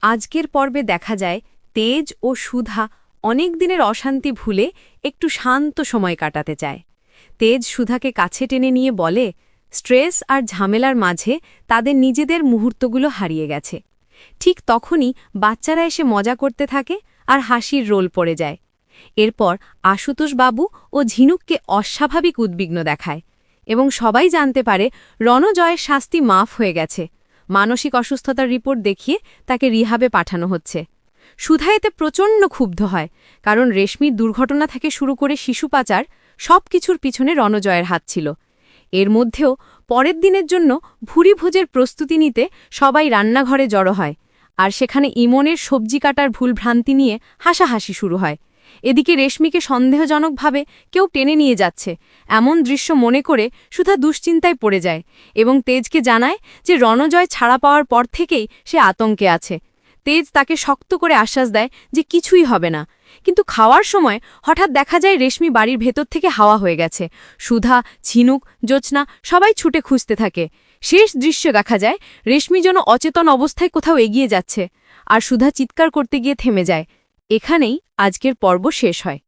আজকের পর্বে দেখা যায় তেজ ও সুধা অনেক দিনের অশান্তি ভুলে একটু শান্ত সময় কাটাতে চায়। তেজ সুধাকে কাছে টেনে নিয়ে বলে স্ট্রেস আর ঝামেলার মাঝে তাদের নিজেদের মুহূর্তগুলো হারিয়ে গেছে। ঠিক তখনই বাচ্চারা এসে মজা করতে থাকে আর হাসির রোল পড়ে যায়। এরপর আশুতোষ বাবু ও ঝিনুককে অস্বাভাবিক উদ্বিগ্ন দেখায় এবং সবাই জানতে পারে রণজয়ের শাস্তি মাফ হয়ে গেছে। মানসিক অসুস্থতার রিপোর্ট দেখিয়ে তাকে রিহাবে পাঠানো হচ্ছে। সুধা এতে প্রচণ্ড ক্ষুব্ধ হয়, কারণ রেশমির দুর্ঘটনা থেকে শুরু করে শিশু পাচার সবকিছুর পিছনে রণজয়ের হাত ছিল। এর মধ্যেও পরের দিনের জন্য ভুরিভোজের প্রস্তুতি নিতে সবাই রান্নাঘরে জড়ো হয়, আর সেখানে ইমনের সবজি কাটার ভুলভ্রান্তি নিয়ে হাসাহাসি শুরু হয়। এদিকে রেশমিকে সন্দেহজনকভাবে কেউ টেনে নিয়ে যাচ্ছে এমন দৃশ্য মনে করে সুধা দুশ্চিন্তায় পড়ে যায় এবং তেজকে জানায় যে রণজয় ছাড়া পাওয়ার পর থেকেই সে আতঙ্কে আছে। তেজ তাকে শক্ত করে আশ্বাস দেয় যে কিছুই হবে না, কিন্তু খাওয়ার সময় হঠাৎ দেখা যায় রেশমি বাড়ির ভেতর থেকে হাওয়া হয়ে গেছে। সুধা, ঝিনুক, জ্যোৎস্না সবাই ছুটে খুঁজতে থাকে। শেষ দৃশ্য দেখা যায় রেশমি যেন অচেতন অবস্থায় কোথাও এগিয়ে যাচ্ছে, আর সুধা চিৎকার করতে গিয়ে থেমে যায়। এখানেই আজকের পর্ব শেষ হয়।